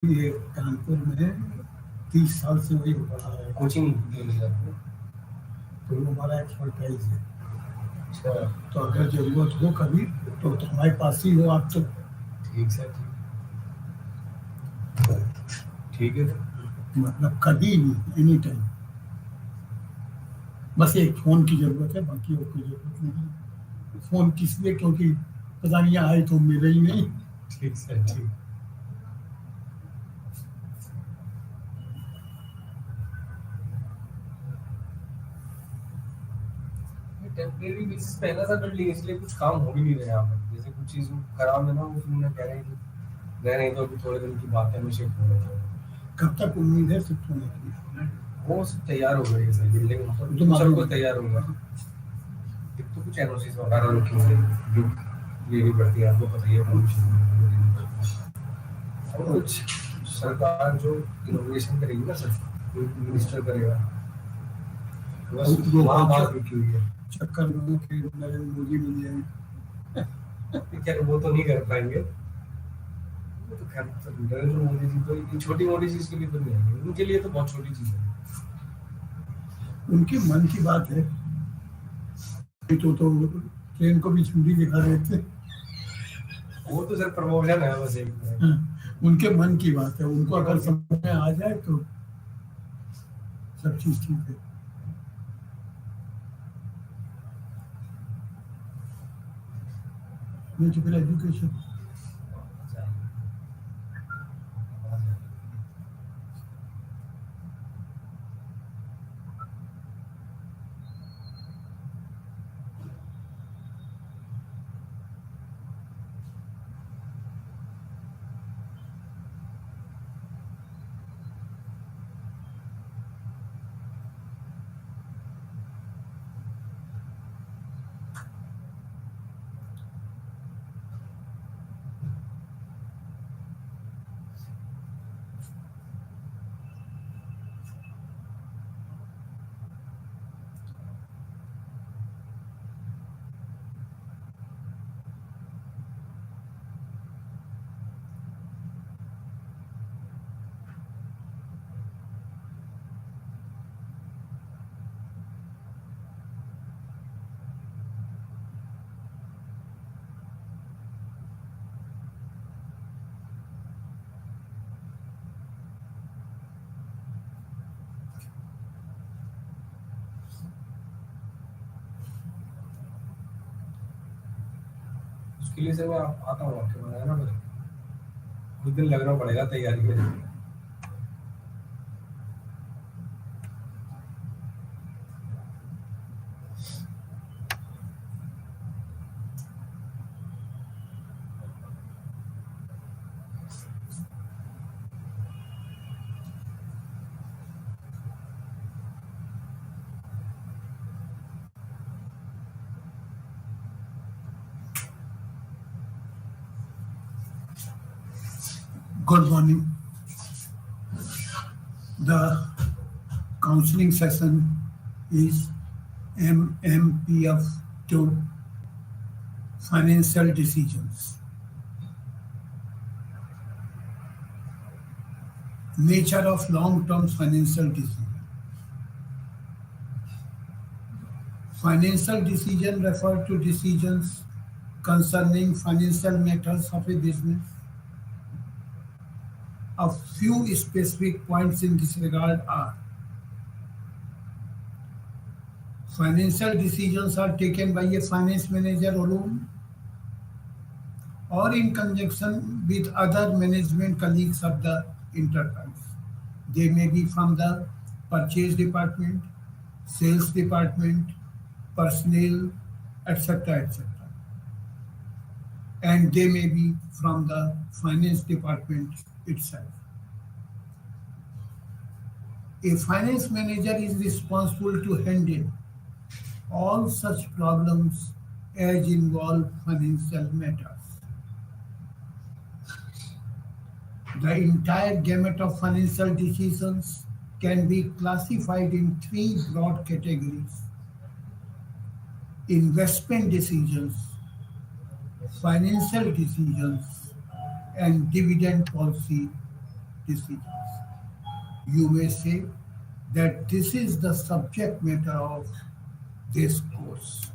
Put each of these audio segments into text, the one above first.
ये कानपुर में 30 साल से वही हो रहा है, कोचिंग ले लिया आपने? तो वो हमारा एक्सपर्टाइज है। अच्छा, तो अगर जरूरत हो कभी तो हमारे पास ही हो आप तो। ठीक सर, ठीक है मतलब कभी भी एनी टाइम, बस एक फ़ोन की ज़रूरत है, बाकी और कोई ज़रूरत नहीं है। फ़ोन किस लिए, क्योंकि पता नहीं आए तो मिले ही नहीं। ठीक सर, ठीक। टेम्परेरी बेसिस पे है ना सर बिल्डिंग, इसलिए कुछ काम हो भी नहीं रहा यहाँ पर। जैसे कुछ चीज़ खराब है ना, वो फिर कह रहे हैं कि नहीं तो अभी थोड़े दिन की बात है, हमें शिफ्ट होने दो। कब तक उम्मीद है शिफ्ट होने की? वो सब तैयार हो गई है सर बिल्डिंग, तो सब कुछ तैयार होगा। एक तो कुछ एनओसीज वगैरह रखी हुई है जो लेनी पड़ती है, आपको पता ही है, परमिशन और कुछ सरकार जो इनोवेशन करेगी ना सर, जो मिनिस्टर करेगा, बस वहाँ बात रुकी हुई है। चक्कर में कि नरेंद्र मोदी मिल जाए, क्या वो तो नहीं कर पाएंगे। वो तो खैर नरेंद्र मोदी जी तो ये छोटी मोटी चीज के लिए तो नहीं आएंगे, उनके लिए तो बहुत छोटी चीज है। उनके मन की बात है। तो ट्रेन को भी छुरी दिखा रहे थे। वो तो सर प्रमोशन है बस एक। उनके मन की बात है, उनको अगर समझ में आ जाए तो सब चीज ठीक है। नहीं तो फिर एजुकेशन उसके लिए सर मैं आता हूँ आपके बनाया ना, फिर कुछ दिन लगना पड़ेगा तैयारी के लिए। Good morning. The counseling session is MMPF2 financial decisions. Nature of long-term financial decision. Financial decision refer to decisions concerning financial matters of a business. A few specific points in this regard are: financial decisions are taken by a finance manager alone or in conjunction with other management colleagues of the enterprise. They may be from the purchase department, sales department, personnel, etc., etc. And they may be from the finance department itself. A finance manager is responsible to handle all such problems as involve financial matters. The entire gamut of financial decisions can be classified in three broad categories: investment decisions, financial decisions, and dividend policy decisions. You may say that this is the subject matter of this course.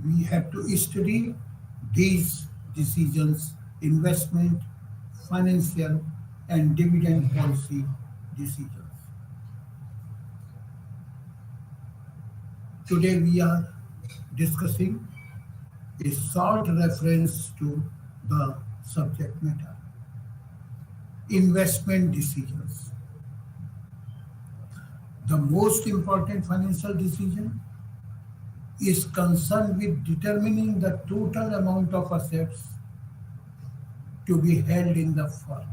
We have to study these decisions: investment, financial, and dividend policy decisions. Today we are discussing a short reference to the subject matter: investment decisions. The most important financial decision is concerned with determining the total amount of assets to be held in the firm.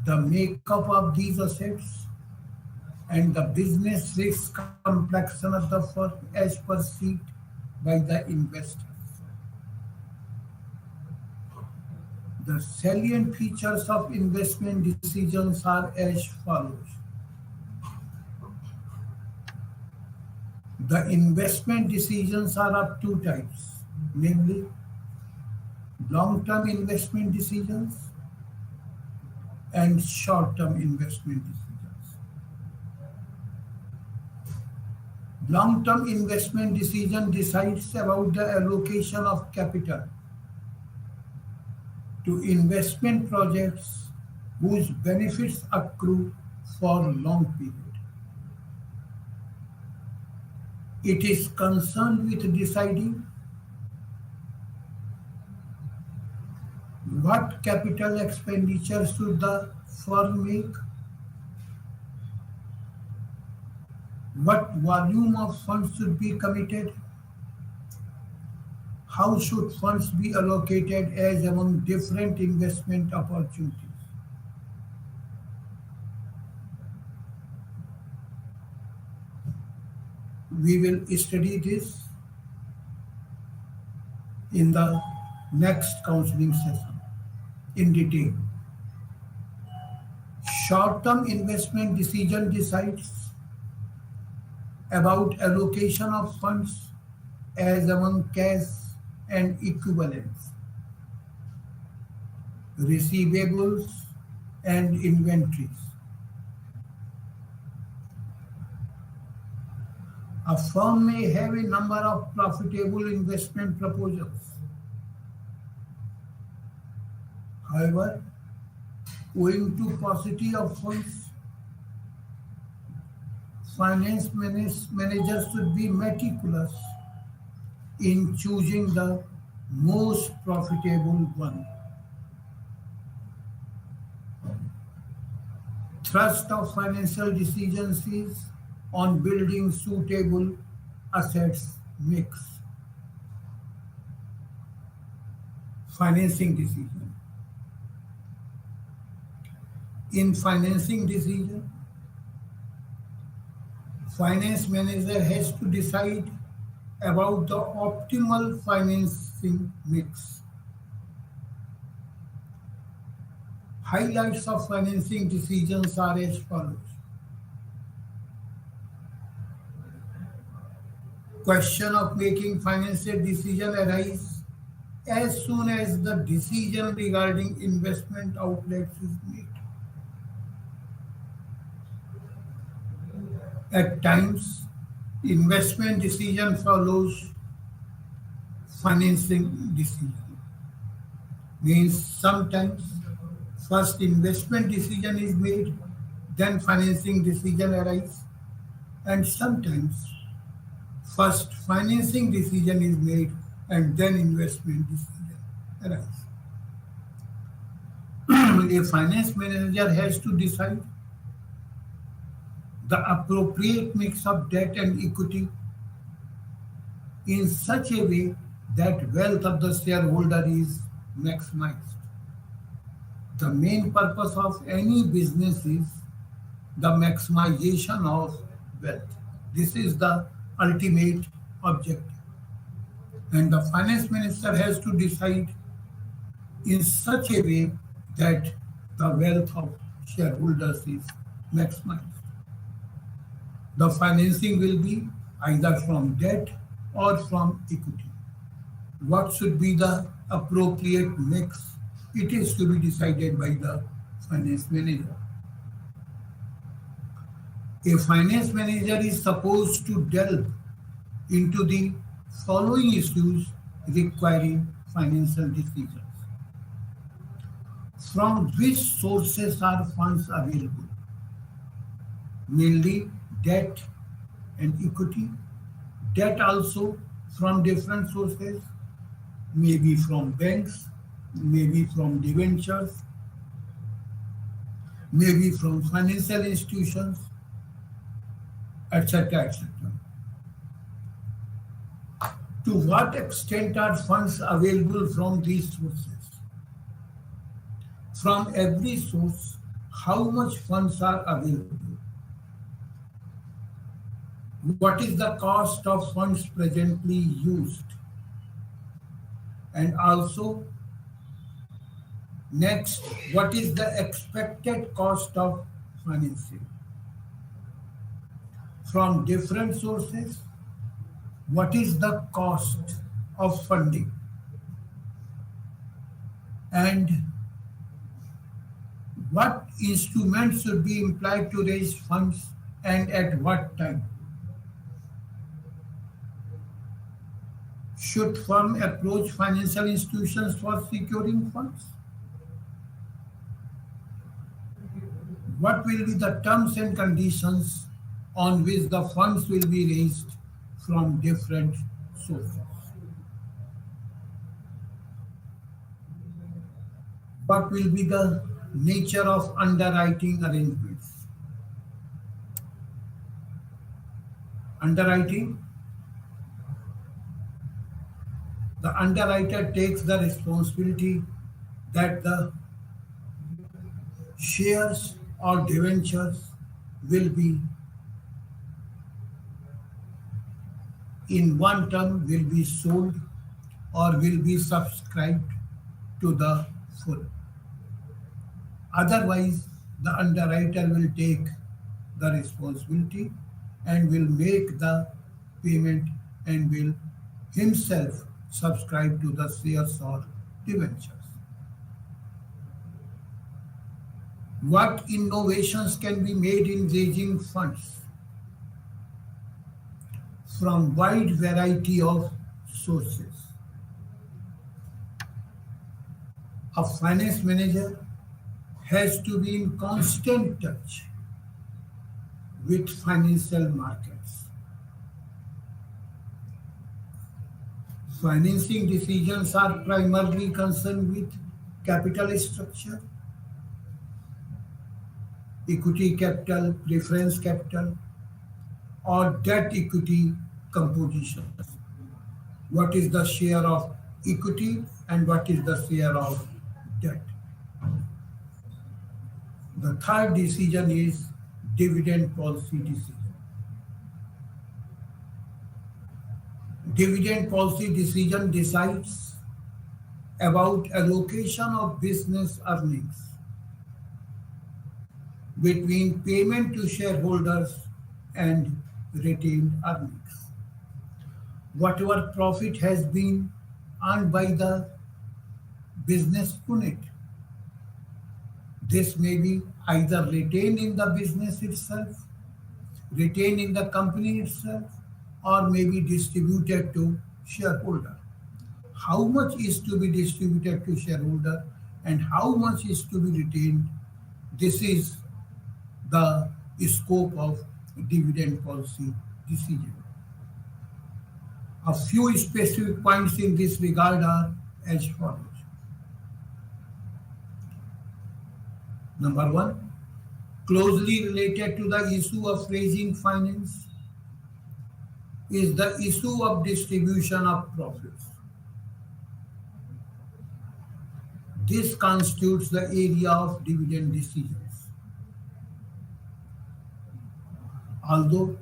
The makeup of these assets and the business risk complexion of the firm as perceived by the investors. The salient features of investment decisions are as follows. The investment decisions are of two types, namely long-term investment decisions and short-term investment decisions. Long-term investment decision decides about the allocation of capital to investment projects whose benefits accrue for a long period. It is concerned with deciding what capital expenditure should the firm make, what volume of funds should be committed, how should funds be allocated as among different investment opportunities. We will study this in the next counseling session in detail. Short-term investment decision decides about allocation of funds as among cash and equivalents, receivables and inventories. A firm may have a number of profitable investment proposals. However, owing to paucity of funds, finance managers should be meticulous in choosing the most profitable one. Thrust of financial decisions is on building suitable assets mix. Financing decision. In financing decision, finance manager has to decide about the optimal financing mix. Highlights of financing decisions are as follows. Question of making financial decision arises as soon as the decision regarding investment outlets is made. At times, investment decision follows financing decision. Means sometimes first investment decision is made, then financing decision arises, and sometimes first financing decision is made and then investment decision arises. A finance manager has to decide the appropriate mix of debt and equity in such a way that wealth of the shareholder is maximized. The main purpose of any business is the maximization of wealth. This is the ultimate objective. And the finance minister has to decide in such a way that the wealth of shareholders is maximized. The financing will be either from debt or from equity. What should be the appropriate mix It is to be decided by the finance manager. A finance manager is supposed to delve into the following issues requiring financial decisions. From which sources are funds available? Mainly debt and equity. Debt also from different sources, maybe from banks, maybe from debentures, maybe from financial institutions, etc., etc. To what extent are funds available from these sources? From every source, how much funds are available? What is the cost of funds presently used? And also, next, what is the expected cost of financing? From different sources, what is the cost of funding? And what instruments should be employed to raise funds and at what time? Should firm approach financial institutions for securing funds? What will be the terms and conditions on which the funds will be raised from different sources? What will be the nature of underwriting arrangements? Underwriting, the underwriter takes the responsibility that the shares or debentures will be in one term will be sold or will be subscribed to the full. Otherwise, the underwriter will take the responsibility and will make the payment and will himself subscribe to the shares or debentures. What innovations can be made in raising funds? From wide variety of sources. A finance manager has to be in constant touch with financial markets. Financing decisions are primarily concerned with capital structure, equity capital, preference capital, or debt equity composition. What is the share of equity and what is the share of debt? The third decision is dividend policy decision. Dividend policy decision decides about allocation of business earnings between payment to shareholders and retained earnings. Whatever profit has been earned by the business unit, this may be either retained in the business itself, retained in the company itself, or may be distributed to shareholder. How much is to be distributed to shareholder and how much is to be retained? This is the scope of dividend policy decision. A few specific points in this regard are as follows. Number one, closely related to the issue of raising finance is the issue of distribution of profits. This constitutes the area of dividend decisions. Although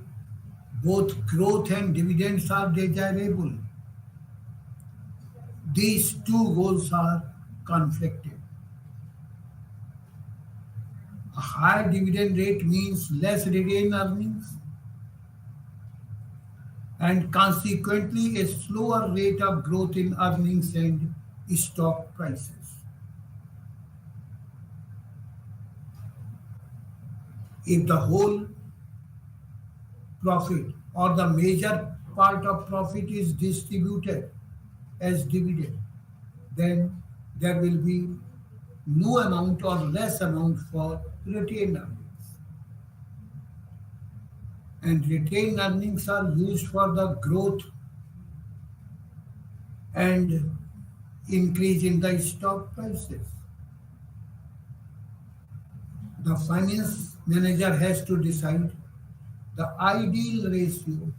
both growth and dividends are desirable, these two goals are conflicting. A higher dividend rate means less retained earnings and consequently a slower rate of growth in earnings and stock prices. If the whole profit or the major part of profit is distributed as dividend, then there will be no amount or less amount for retained earnings. And retained earnings are used for the growth and increase in the stock prices. The finance manager has to decide the ideal ratio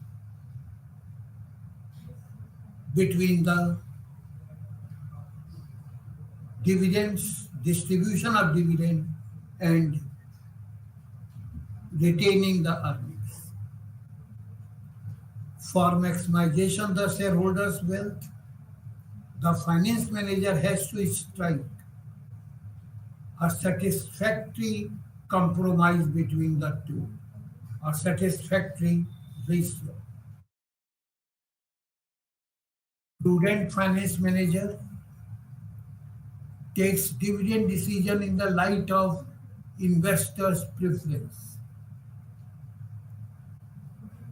between the dividends, distribution of dividend, and retaining the earnings. For maximization the shareholders' wealth, the finance manager has to strike a satisfactory compromise between the two, a satisfactory ratio. Prudent finance manager takes dividend decision in the light of investors' preference,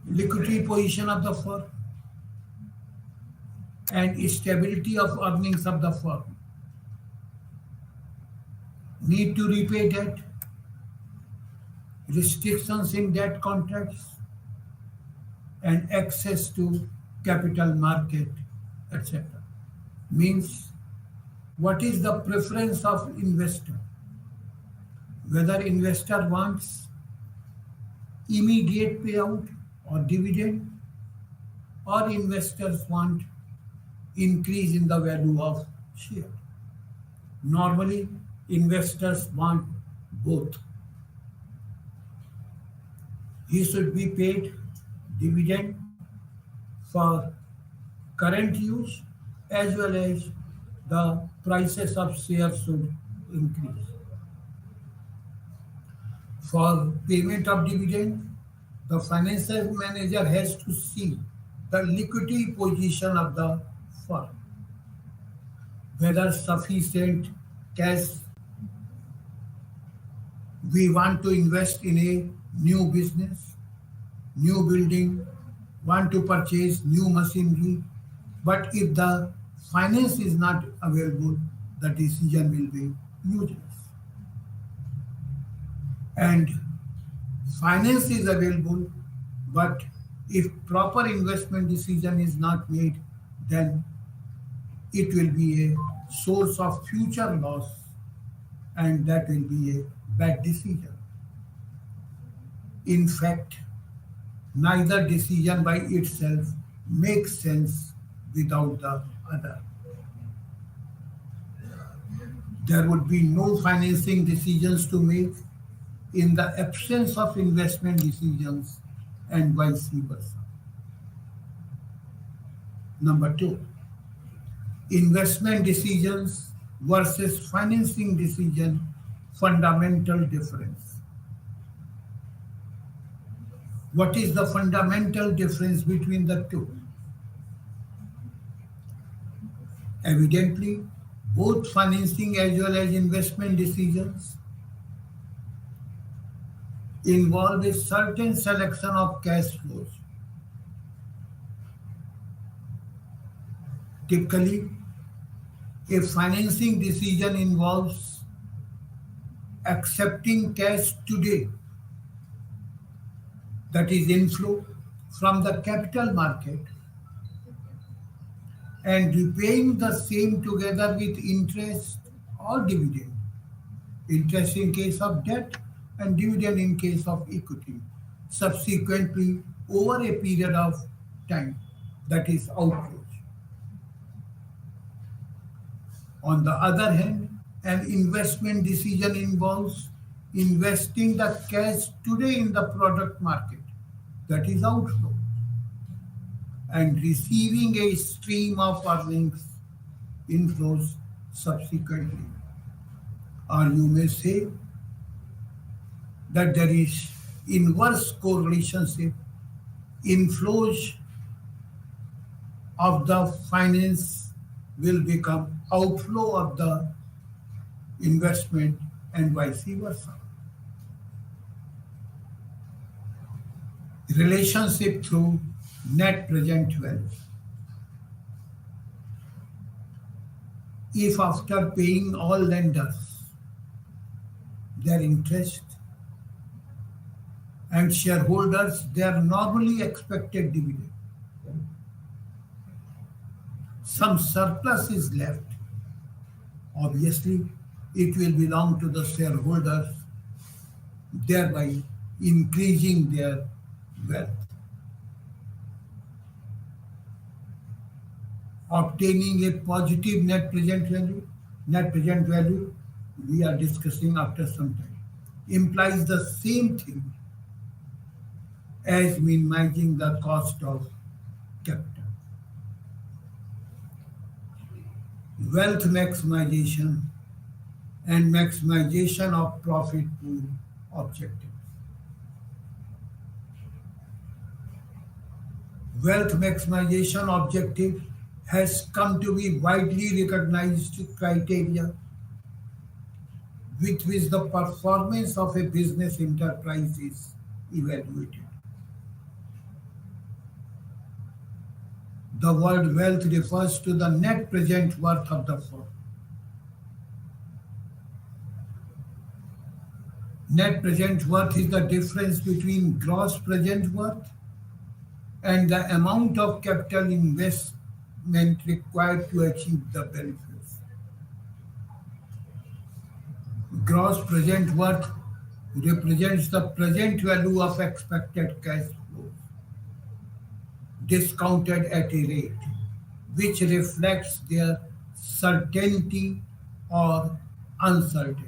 liquidity position of the firm, and stability of earnings of the firm. Need to repay debt, restrictions in debt contracts, and access to capital market, etc. Means what is the preference of investor? Whether investor wants immediate payout or dividend, or investors want increase in the value of share. Normally, investors want both. He should be paid dividend for current use as well as the prices of shares should increase. For payment of dividend, the financial manager has to see the liquidity position of the firm, whether sufficient cash we want to invest in a new business, new building, want to purchase new machinery, but if the finance is not available, the decision will be useless. And finance is available, but if proper investment decision is not made, then it will be a source of future loss, and that will be a bad decision. In fact, neither decision by itself makes sense without the other. There would be no financing decisions to make in the absence of investment decisions, and vice versa. Number two, investment decisions versus financing decision, fundamental difference. What is the fundamental difference between the two? Evidently, both financing as well as investment decisions involve a certain selection of cash flows. Typically, a financing decision involves accepting cash today, that is inflow from the capital market, and repaying the same together with interest or dividend. Interest in case of debt and dividend in case of equity, subsequently over a period of time, that is outflows. On the other hand, an investment decision involves investing the cash today in the product market, that is outflow, and receiving a stream of earnings inflows subsequently. Or you may say that there is inverse correlationship. Inflows of the finance will become outflow of the investment, and vice versa. Relationship through net present value. If after paying all lenders their interest and shareholders their normally expected dividend, some surplus is left, obviously it will belong to the shareholders, thereby increasing their wealth. Obtaining a positive net present value we are discussing after some time, implies the same thing as minimizing the cost of capital. Wealth maximization and maximization of profit pool objectives. Wealth maximization objective has come to be widely recognized criteria with which the performance of a business enterprise is evaluated. The word wealth refers to the net present worth of the firm. Net present worth is the difference between gross present worth and the amount of capital investment required to achieve the benefits. Gross present worth represents the present value of expected cash flows, discounted at a rate which reflects their certainty or uncertainty.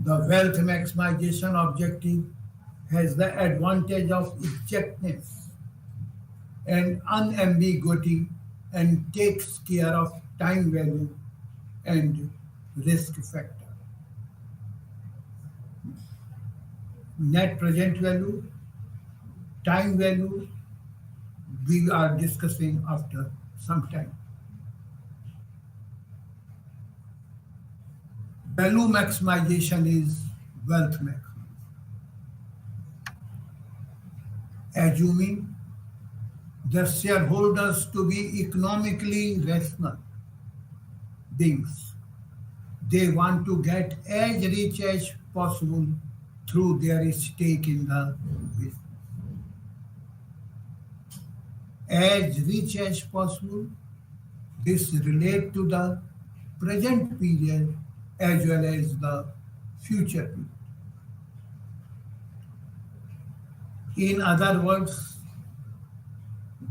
The wealth maximization objective has the advantage of exactness and unambiguity and takes care of time value and risk factor. Net present value, time value, we are discussing after some time. Value maximization is wealth maximization. Assuming the shareholders to be economically rational beings, they want to get as rich as possible through their stake in the business. As rich as possible, this relates to the present period as well as the future period. In other words,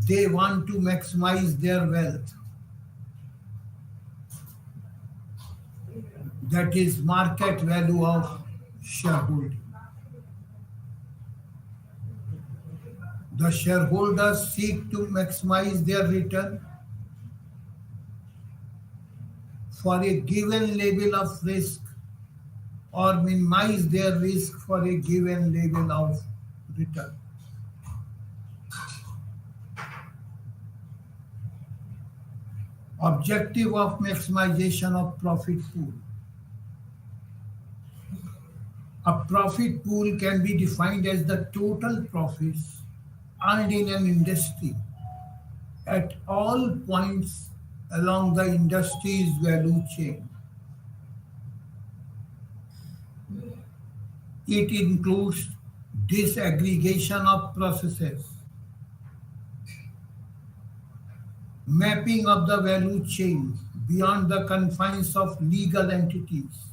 they want to maximize their wealth. That is market value of shareholding. The shareholders seek to maximize their return for a given level of risk or minimize their risk for a given level of return. Objective of maximization of profit pool. A profit pool can be defined as the total profits earned in an industry at all points along the industry's value chain. It includes disaggregation of processes, mapping of the value chain beyond the confines of legal entities,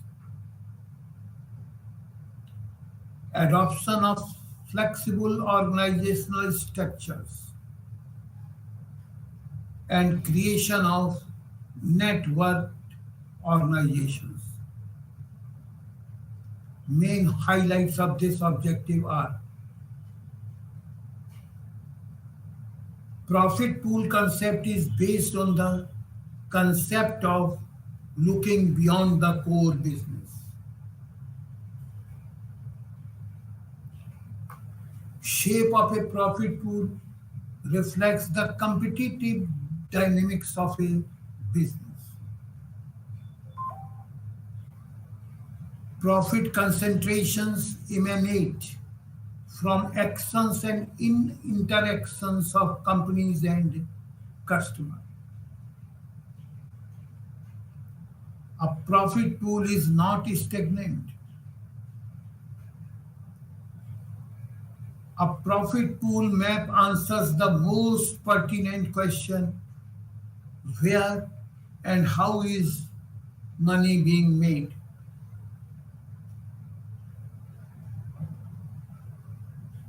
adoption of flexible organizational structures, and creation of network organizations. Main highlights of this objective are: profit pool concept is based on the concept of looking beyond the core business. Shape of a profit pool reflects the competitive dynamics of a business. Profit concentrations emanate from actions and interactions of companies and customers. A profit pool is not stagnant. A profit pool map answers the most pertinent question: where and how is money being made?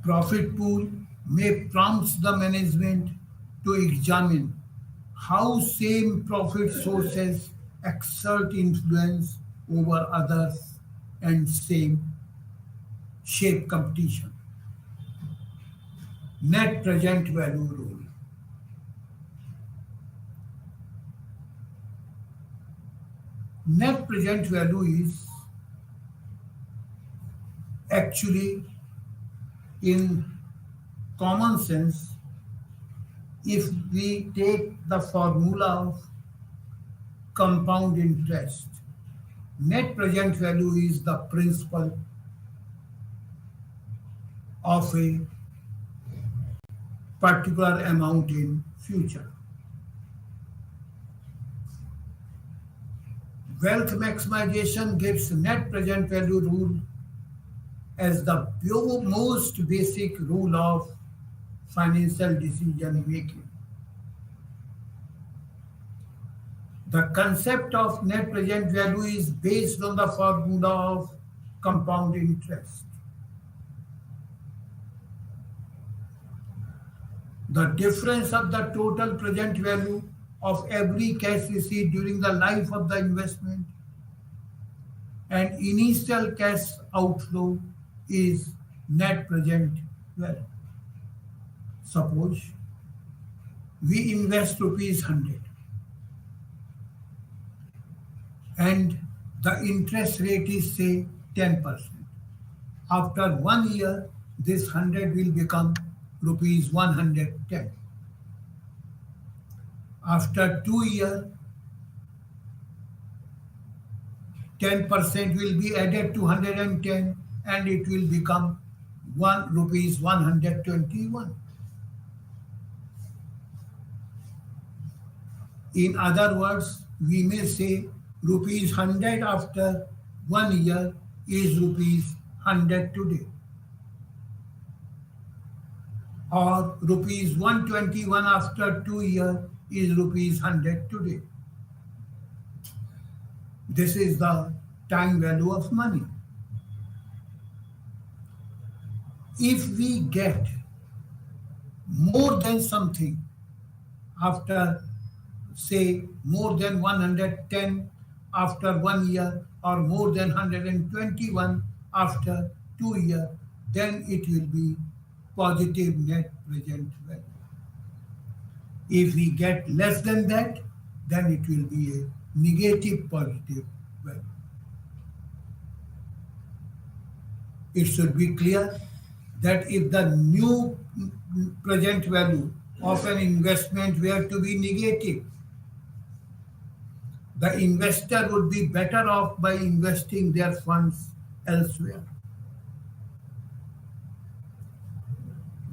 Profit pool may prompt the management to examine how same profit sources exert influence over others and same shape competition. Net present value rule. Net present value is actually, in common sense, if we take the formula of compound interest, net present value is the principal of a particular amount in future. Wealth maximization gives net present value rule as the most basic rule of financial decision making. The concept of net present value is based on the formula of compound interest. The difference of the total present value of every cash received during the life of the investment and initial cash outflow is net present value. Suppose we invest rupees 100 and the interest rate is say 10%. After 1 year, this 100 will become rupees 110. After 2 years, 10% will be added to 110 and it will become rupees 121. In other words, we may say rupees 100 after 1 year is rupees 100 today, or rupees 121 after 2 years is rupees 100 today. This is the time value of money. If we get more than something after, say, more than 110 after 1 year or more than 121 after 2 years, then it will be positive net present value. If we get less than that, then it will be a negative positive value. It should be clear that if the new present value of an investment were to be negative, the investor would be better off by investing their funds elsewhere.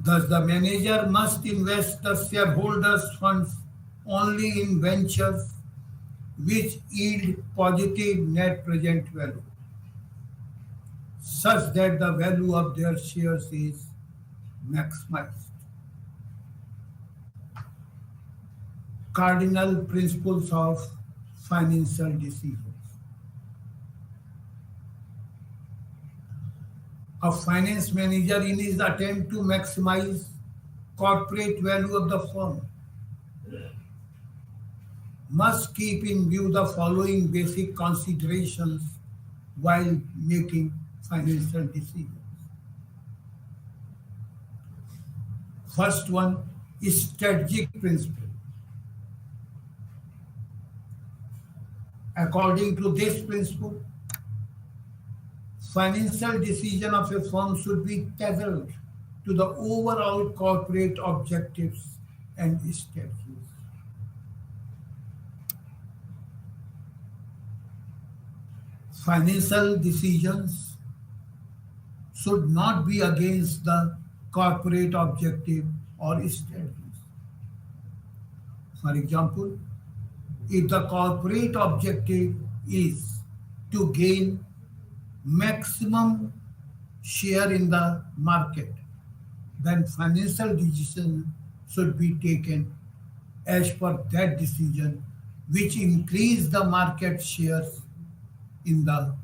Thus, the manager must invest the shareholders' funds only in ventures which yield positive net present value, such that the value of their shares is maximized. Cardinal principles of financial decisions. A finance manager, in his attempt to maximize corporate value of the firm, must keep in view the following basic considerations while making financial decisions. First one is strategic principle. According to this principle, financial decision of a firm should be tethered to the overall corporate objectives and strategies. Financial decisions should not be against the corporate objective or strategies. For example, if the corporate objective is to gain maximum share in the market, then financial decision should be taken as per that decision, which increase the market shares in the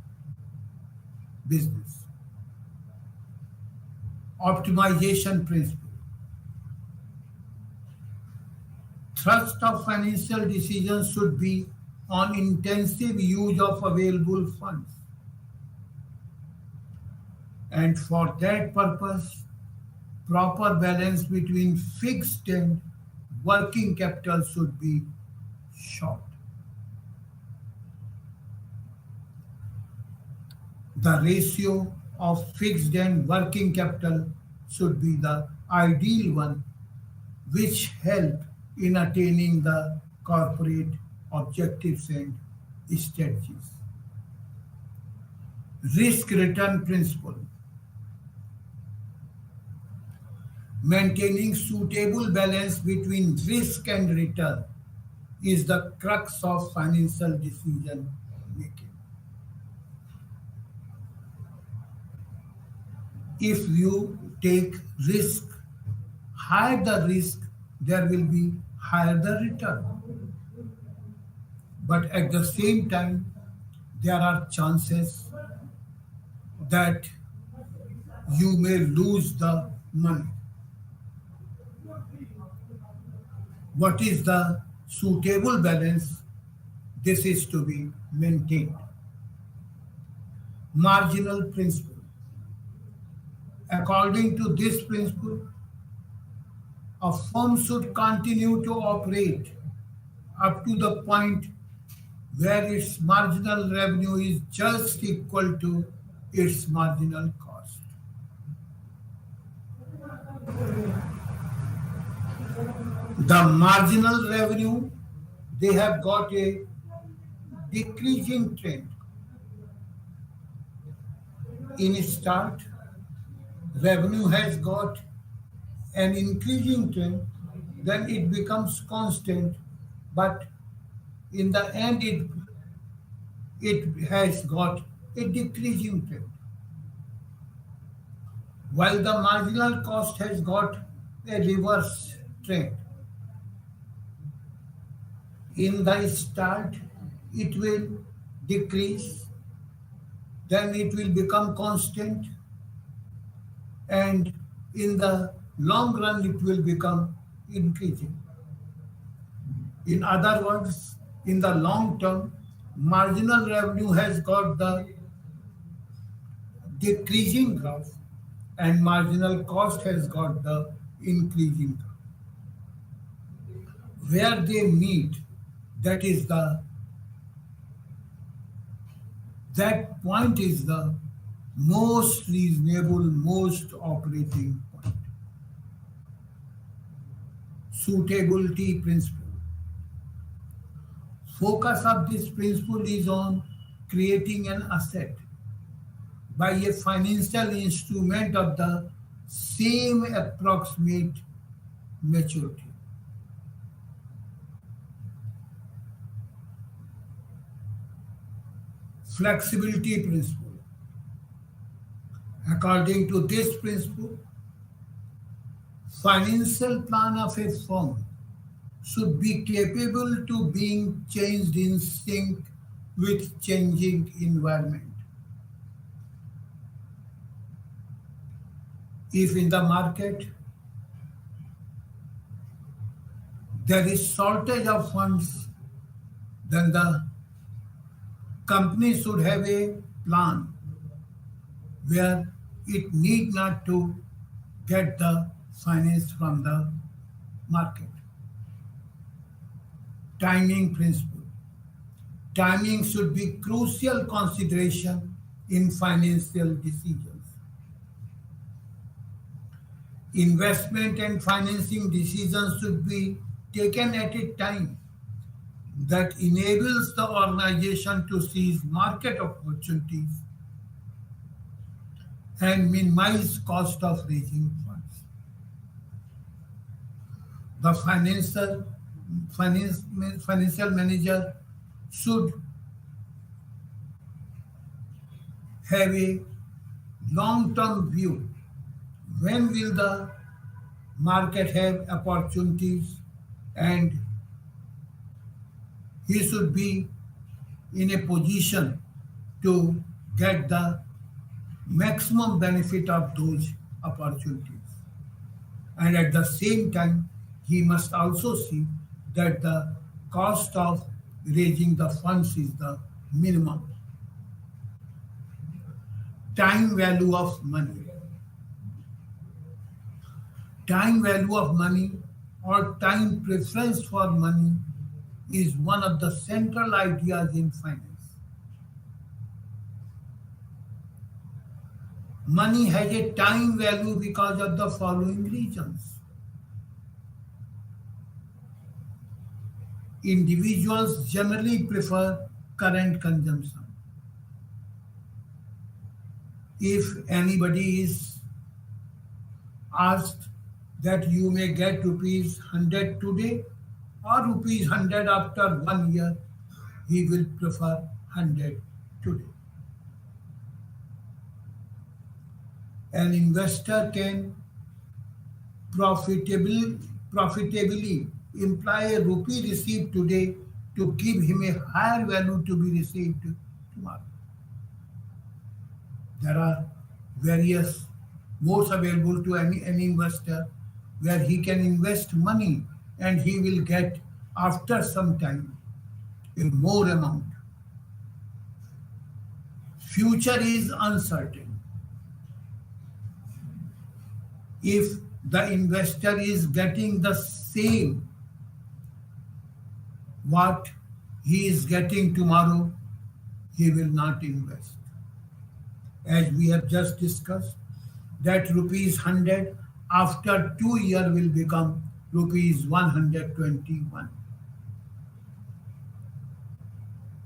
business. Optimization principle. Thrust of financial decisions should be on intensive use of available funds. And for that purpose, proper balance between fixed and working capital should be sought. The ratio of fixed and working capital should be the ideal one, which help in attaining the corporate objectives and strategies. Risk return principle. Maintaining suitable balance between risk and return is the crux of financial decision making. If you take risk, higher the risk, there will be higher the return. But at the same time, there are chances that you may lose the money. What is the suitable balance? This is to be maintained. Marginal principle. According to this principle, a firm should continue to operate up to the point where its marginal revenue is just equal to its marginal cost. The marginal revenue, they have got a decreasing trend. In start, revenue has got an increasing trend, then it becomes constant, but in the end it has got a decreasing trend. While the marginal cost has got a reverse trend. In the start, it will decrease, then it will become constant, and in the long run, it will become increasing. In other words, in the long term, marginal revenue has got the decreasing graph and marginal cost has got the increasing graph. Where they meet, that point is the most reasonable, most operating point. Suitability principle. Focus of this principle is on creating an asset by a financial instrument of the same approximate maturity. Flexibility principle. According to this principle, financial plan of a firm should be capable to being changed in sync with changing environment. If in the market there is shortage of funds, then the company should have a plan where it need not to get the finance from the market. Timing principle. Timing should be crucial consideration in financial decisions. Investment and financing decisions should be taken at a time that enables the organization to seize market opportunities and minimize cost of raising funds. The financial manager should have a long-term view. When will the market have opportunities, and he should be in a position to get the maximum benefit of those opportunities. And at the same time, he must also see that the cost of raising the funds is the minimum. Time value of money. Time value of money or time preference for money is one of the central ideas in finance. Money has a time value because of the following reasons. Individuals generally prefer current consumption. If anybody is asked that you may get rupees 100 today or rupees 100 after 1 year, he will prefer 100 today. An investor can profitably imply a rupee received today to give him a higher value to be received tomorrow. There are various modes available to any investor where he can invest money and he will get after some time a more amount. Future is uncertain. If the investor is getting the same what he is getting tomorrow, he will not invest. As we have just discussed, that rupees 100 after 2 years will become rupees 121.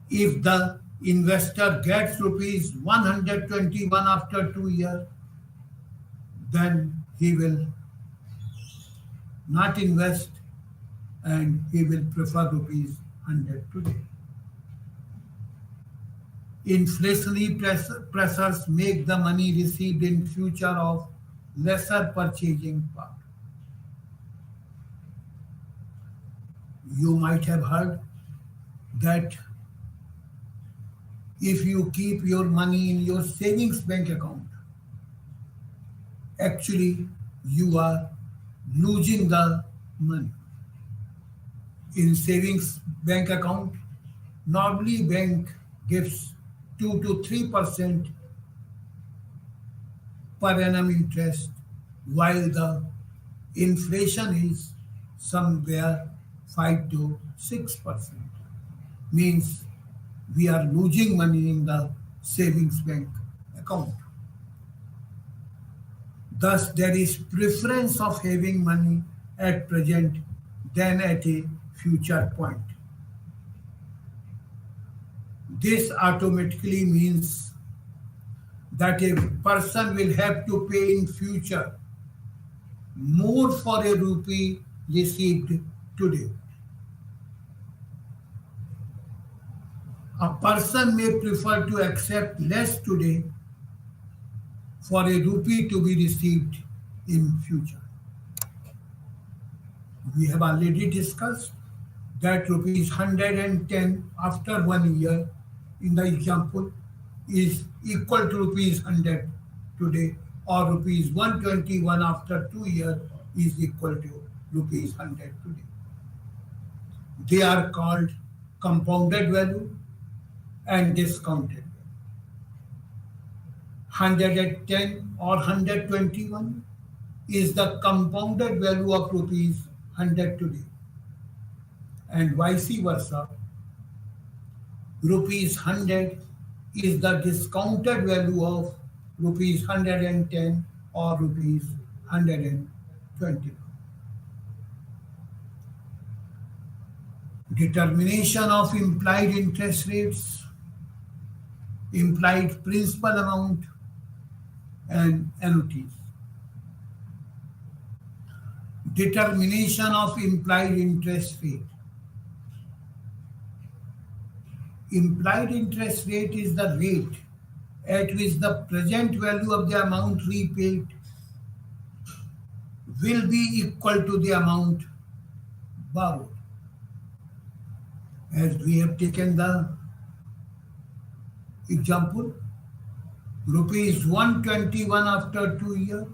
If the investor gets rupees 121 after 2 years, then he will not invest and he will prefer rupees 100 today. Inflationary pressures make the money received in future of lesser purchasing power. You might have heard that if you keep your money in your savings bank account, actually you are losing the money. In savings bank account, normally bank gives 2 to 3% per annum interest, while the inflation is somewhere 5 to 6%. Means we are losing money in the savings bank account. Thus, there is preference of having money at present than at a future point. This automatically means that a person will have to pay in future more for a rupee received today. A person may prefer to accept less today for a rupee to be received in future. We have already discussed that rupees 110 after 1 year in the example is equal to rupees 100 today, or rupees 121 after 2 years is equal to rupees 100 today. They are called compounded value and discounted value. 110 or 121 is the compounded value of rupees 100 today, and vice versa. Rupees 100 is the discounted value of rupees 110 or rupees 120. Determination of implied interest rates, implied principal amount, and annuities. Determination of implied interest rate. Implied interest rate is the rate at which the present value of the amount repaid will be equal to the amount borrowed. As we have taken the example, rupees 121 after 2 years,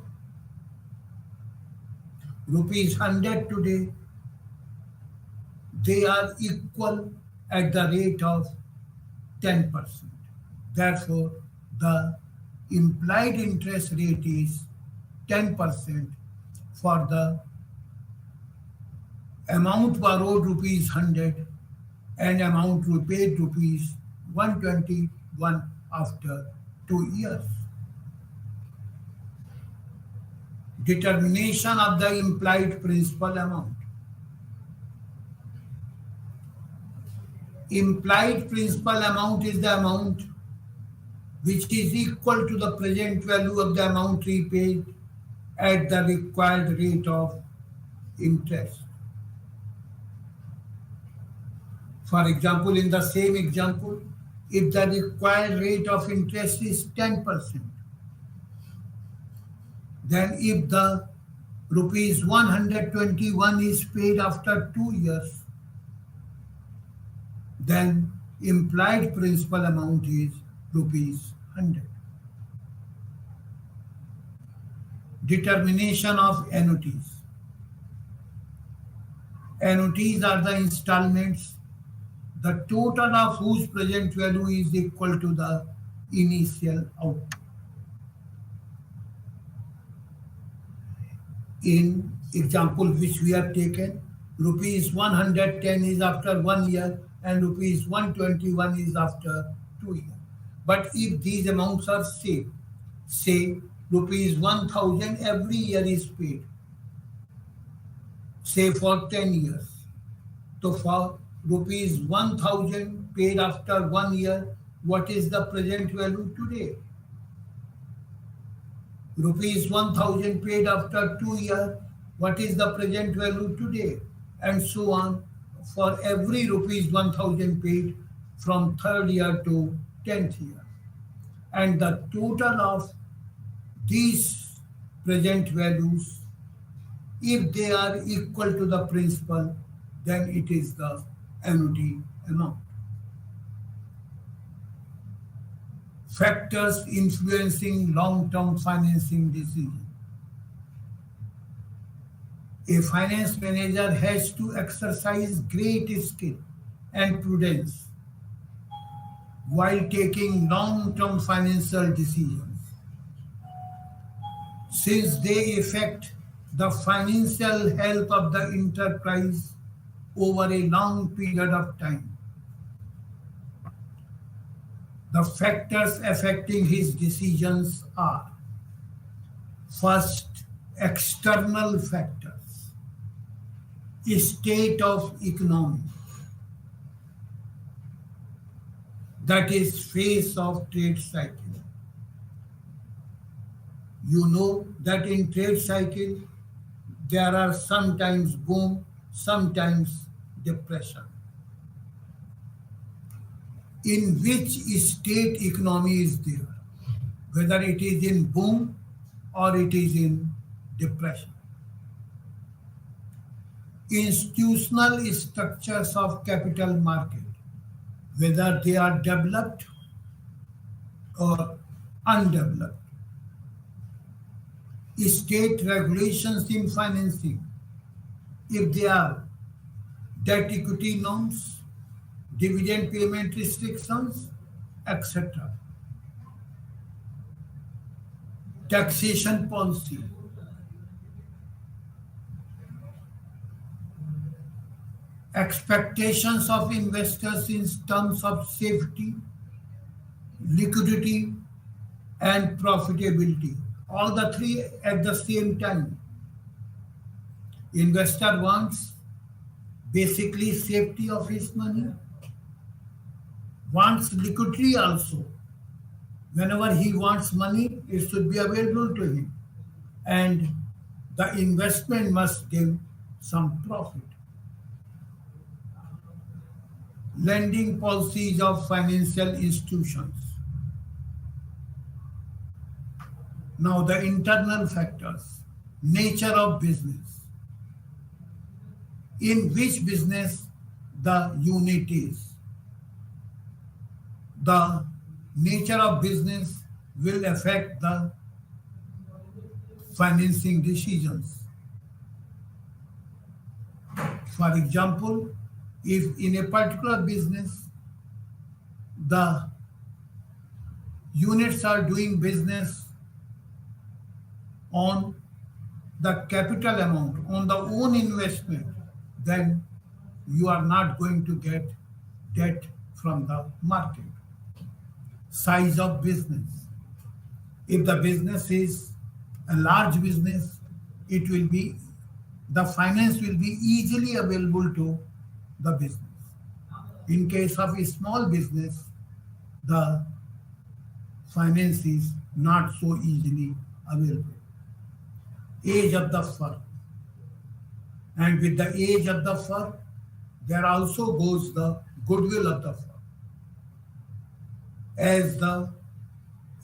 rupees 100 today, they are equal at the rate of 10%. Therefore, the implied interest rate is 10% for the amount borrowed rupees 100 and amount repaid rupees 121 after 2 years. Determination of the implied principal amount. Implied principal amount is the amount which is equal to the present value of the amount repaid at the required rate of interest. For example, in the same example, if the required rate of interest is 10%, then if the rupees 121 is paid after 2 years, then implied principal amount is rupees 100. Determination of annuities. Annuities are the installments, the total of whose present value is equal to the initial output. In example which we have taken, rupees 110 is after 1 year and rupees 121 is after 2 years. But if these amounts are same, say rupees 1000 every year is paid, say for 10 years. So for rupees 1000 paid after 1 year, what is the present value today? Rupees 1000 paid after 2 years, what is the present value today? And so on for every rupees 1000 paid from 3rd year to 10th year. And the total of these present values, if they are equal to the principal, then it is the annuity amount. Factors influencing long-term financing decisions. A finance manager has to exercise great skill and prudence while taking long-term financial decisions, since they affect the financial health of the enterprise over a long period of time. The factors affecting his decisions are: first, external factors, state of economy, that is phase of trade cycle. You know that in trade cycle, there are sometimes boom, sometimes depression. In which state economy is there, whether it is in boom or it is in depression. Institutional structures of capital market, whether they are developed or undeveloped. State regulations in financing, if they are debt equity norms, dividend payment restrictions, etc. Taxation policy. Expectations of investors in terms of safety, liquidity, and profitability. All the three at the same time. Investor wants basically safety of his money, wants liquidity also, Whenever he wants money, it should be available to him. And the investment must give some profit. Lending policies of financial institutions. Now, the internal factors, nature of business, in which business the unit is. The nature of business will affect the financing decisions. For example, if in a particular business the units are doing business on the capital amount, on the own investment, then you are not going to get debt from the market. Size of business. If the business is a large business, the finance will be easily available to the business. In case of a small business, the finance is not so easily available. Age of the firm. And with the age of the firm, there also goes the goodwill of the firm. As the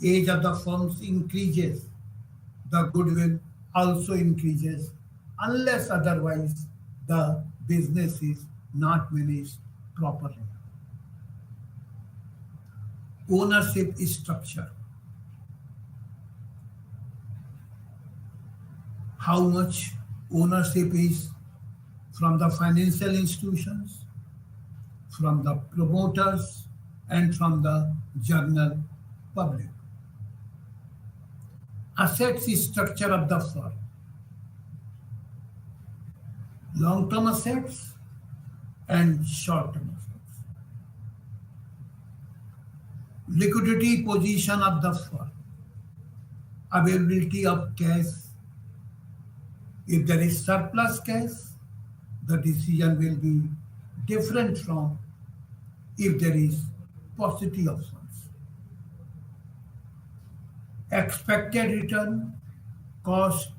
age of the firms increases, the goodwill also increases, unless otherwise the business is not managed properly. Ownership structure. How much ownership is from the financial institutions, from the promoters, and from the general public. Assets structure of the firm. Long-term assets and short-term assets. Liquidity position of the firm. Availability of cash. If there is surplus cash, the decision will be different from if there is paucity of funds. Expected return, cost,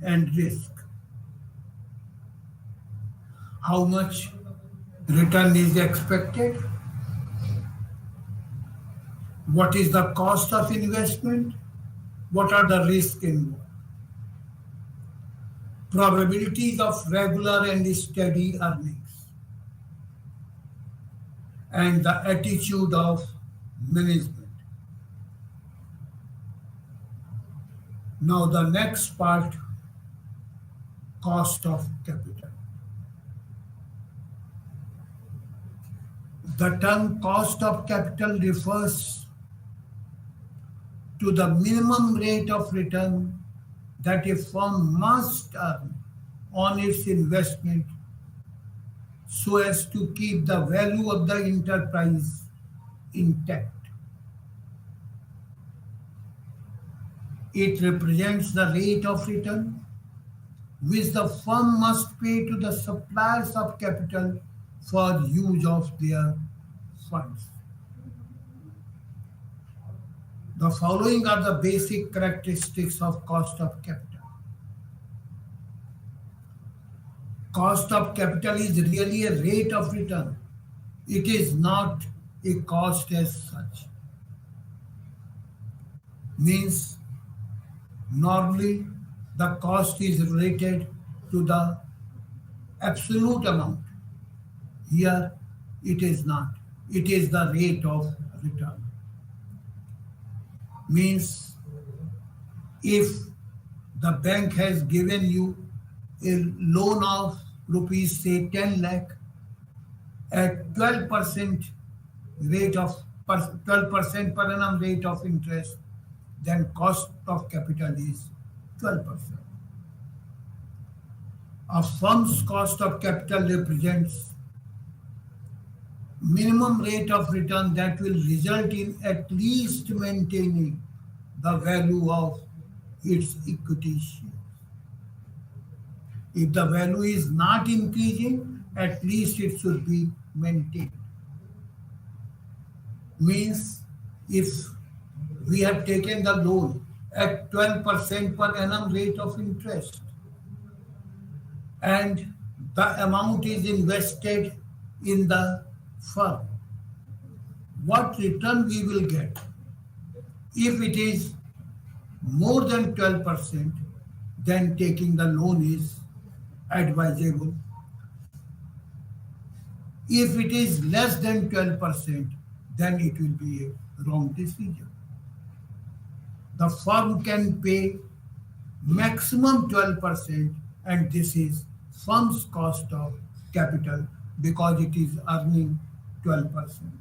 and risk. How much return is expected? What is the cost of investment? What are the risks involved? Probabilities of regular and steady earnings, and the attitude of management. Now the next part, cost of capital. The term cost of capital refers to the minimum rate of return that a firm must earn on its investment so as to keep the value of the enterprise intact. It represents the rate of return which the firm must pay to the suppliers of capital for use of their funds. The following are the basic characteristics of cost of capital. Cost of capital is really a rate of return. It is not a cost as such. Means normally the cost is related to the absolute amount. Here it is not. It is the rate of return. Means if the bank has given you a loan of rupees say 10 lakh at 12% rate of 12% per annum rate of interest, then cost of capital is 12%. A firm's cost of capital represents minimum rate of return that will result in at least maintaining the value of its equity shares. If the value is not increasing, at least it should be maintained. Means if we have taken the loan at 12% per annum rate of interest, and the amount is invested in the firm. What return we will get? If it is more than 12%, then taking the loan is advisable. If it is less than 12%, then it will be a wrong decision. The firm can pay maximum 12%, and this is firm's cost of capital because it is earning 12%.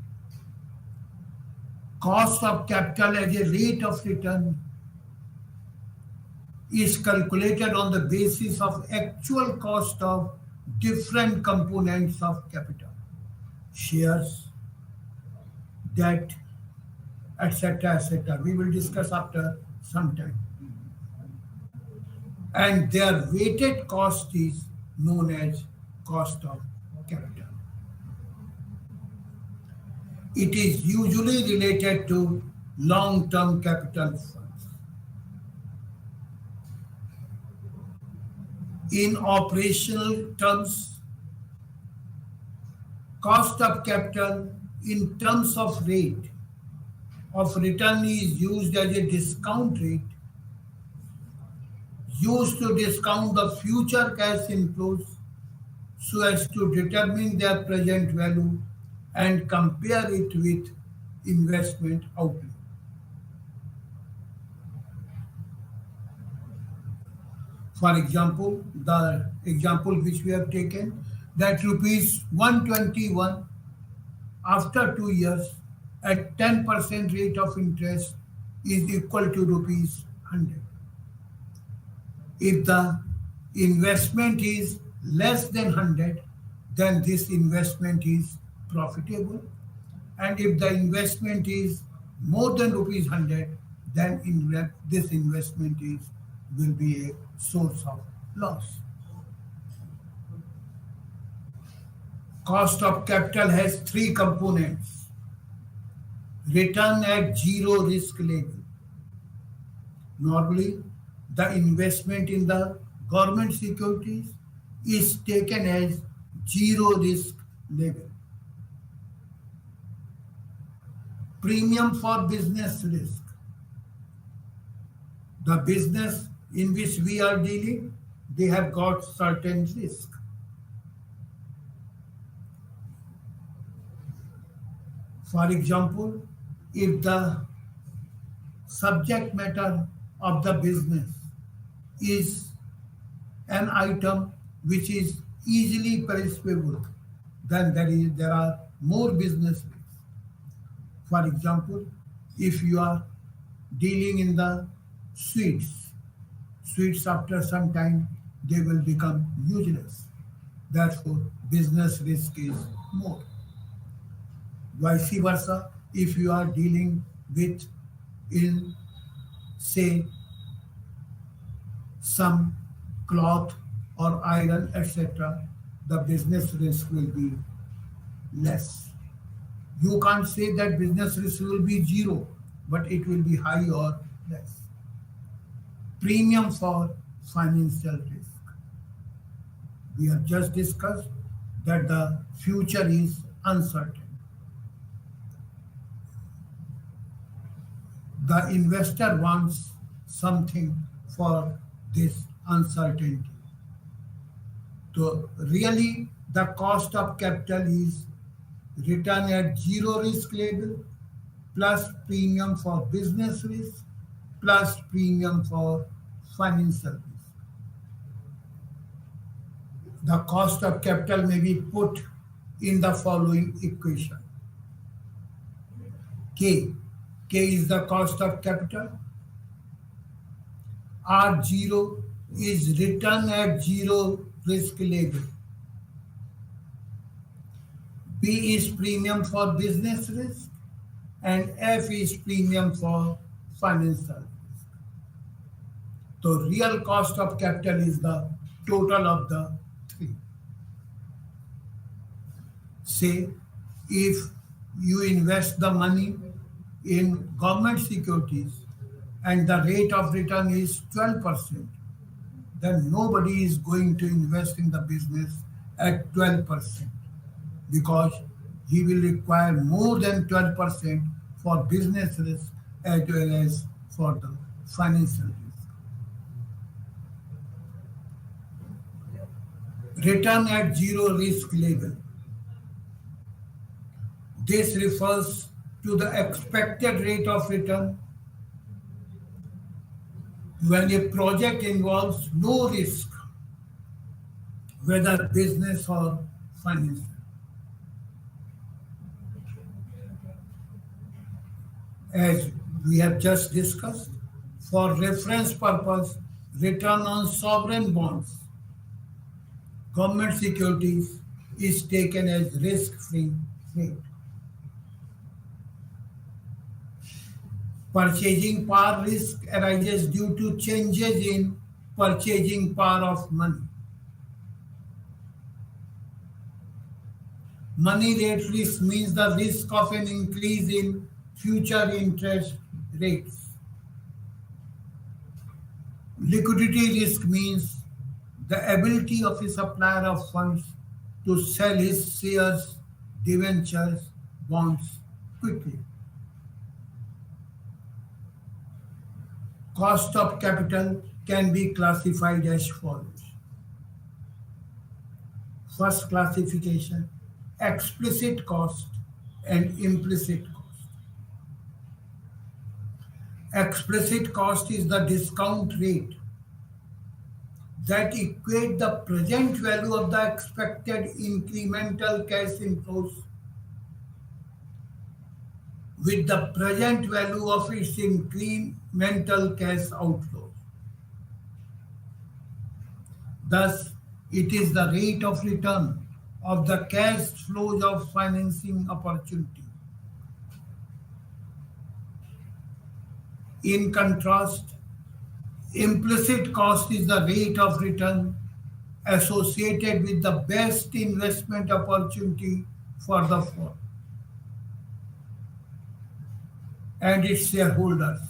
Cost of capital as a rate of return is calculated on the basis of actual cost of different components of capital, shares, debt, etc., etc. We will discuss after some time. And their weighted cost is known as cost of capital. It is usually related to long-term capital funds. In operational terms, cost of capital in terms of rate of return is used as a discount rate used to discount the future cash inflows so as to determine their present value and compare it with investment outlay. For example, the example which we have taken, that rupees 121 after 2 years at 10% rate of interest is equal to rupees 100. If the investment is less than 100, then this investment is profitable. And if the investment is more than rupees 100, then this investment will be a source of loss. Cost of capital has three components. Return at zero risk level. Normally, the investment in the government securities is taken as zero risk level. Premium for business risk. The business in which we are dealing, they have got certain risk. For example, if the subject matter of the business is an item which is easily perishable, then there are more business risks. For example, if you are dealing in the sweets after some time, they will become useless. Therefore, business risk is more. Vice versa, if you are dealing with, say, some cloth or iron, etc., the business risk will be less. You can't say that business risk will be zero, but it will be high or less. Premium for financial risk. We have just discussed that the future is uncertain. The investor wants something for this uncertainty. So really, the cost of capital is return at zero risk level plus premium for business risk plus premium for financial risk. The cost of capital may be put in the following equation. K is the cost of capital. R0 is return at zero risk level. P is premium for business risk, and F is premium for financial risk. So real cost of capital is the total of the three. Say if you invest the money in government securities and the rate of return is 12%, then nobody is going to invest in the business at 12% because he will require more than 12% for business risk as well as for the financial risk. Return at zero risk level. This refers to the expected rate of return when a project involves no risk, whether business or financial. As we have just discussed, for reference purpose, return on sovereign bonds, government securities is taken as risk-free rate. Purchasing power risk arises due to changes in purchasing power of money. Money rate risk means the risk of an increase in future interest rates. Liquidity risk means the ability of a supplier of funds to sell his shares, debentures, bonds quickly. Cost of capital can be classified as follows. First classification, explicit cost and implicit cost. Explicit cost is the discount rate that equate the present value of the expected incremental cash inflows with the present value of its incremental cash outflows. Thus, it is the rate of return of the cash flows of financing opportunity. In contrast, implicit cost is the rate of return associated with the best investment opportunity for the firm and its shareholders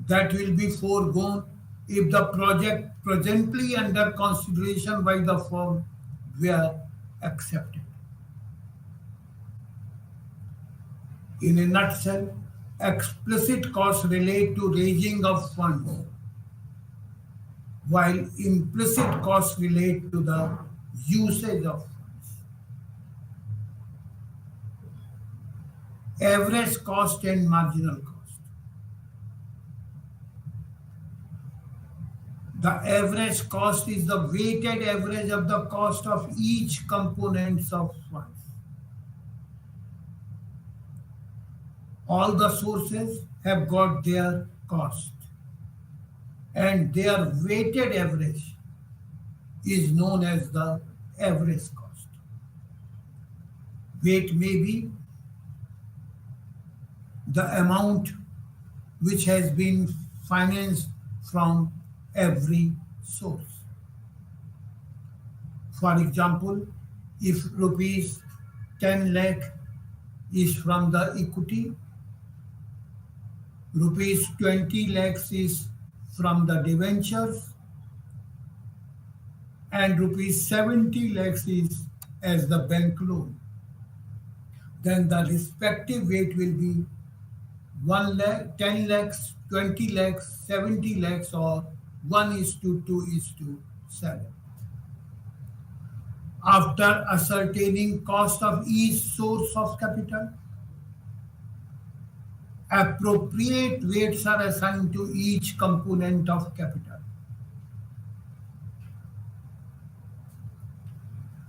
that will be foregone if the project presently under consideration by the firm were accepted. In a nutshell, explicit costs relate to raising of funds, while implicit costs relate to the usage of funds. Average cost and marginal cost. The average cost is the weighted average of the cost of each component of funds. All the sources have got their cost, and their weighted average is known as the average cost. Weight may be the amount which has been financed from every source. For example, if rupees 10 lakh is from the equity, rupees 20 lakhs is from the debentures, and rupees 70 lakhs is as the bank loan, then the respective weight will be 1 lakh, 10 lakhs, 20 lakhs, 70 lakhs, or 1:2:7. After ascertaining cost of each source of capital, appropriate weights are assigned to each component of capital.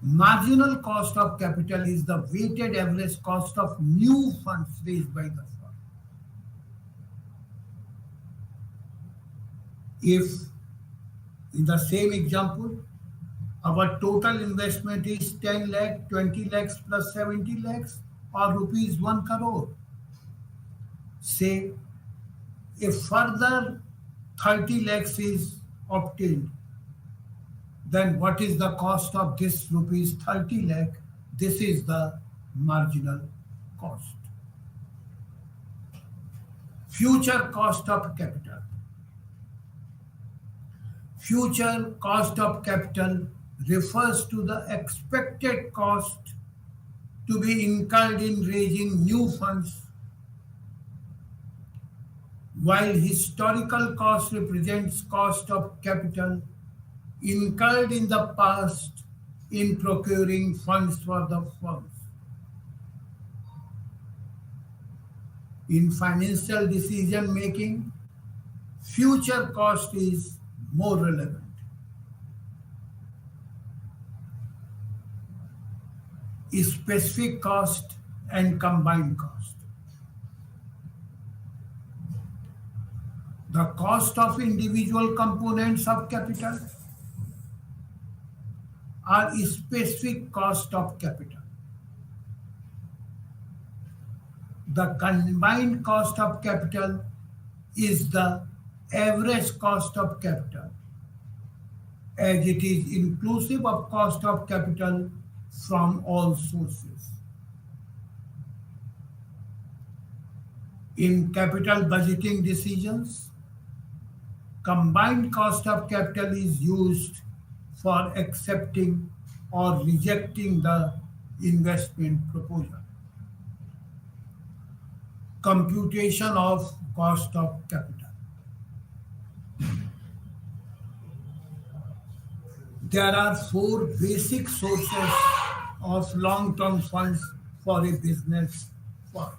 Marginal cost of capital is the weighted average cost of new funds raised by the firm. If, in the same example, our total investment is 10 lakh, 20 lakhs plus 70 lakhs, or rupees 1 crore, say a further 30 lakhs is obtained, then what is the cost of this rupees 30 lakh? This is the marginal cost. Future cost of capital. Future cost of capital refers to the expected cost to be incurred in raising new funds, while historical cost represents cost of capital incurred in the past in procuring funds for the firms. In financial decision making, future cost is more relevant. Specific cost and combined cost. The cost of individual components of capital are specific cost of capital. The combined cost of capital is the average cost of capital, as it is inclusive of cost of capital from all sources. In capital budgeting decisions, combined cost of capital is used for accepting or rejecting the investment proposal. Computation of cost of capital. There are four basic sources of long-term funds for a business firm.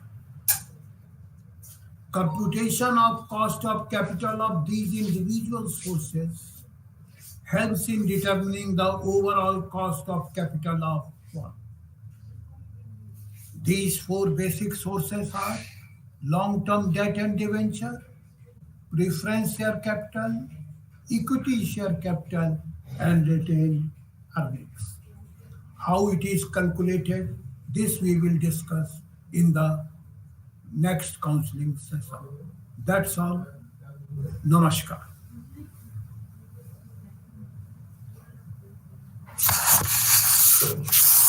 Computation of cost of capital of these individual sources helps in determining the overall cost of capital of firm. These four basic sources are long-term debt and debenture, preference share capital, equity share capital, and retained earnings. How it is calculated, this we will discuss in the next counseling session. That's all. Namaskar.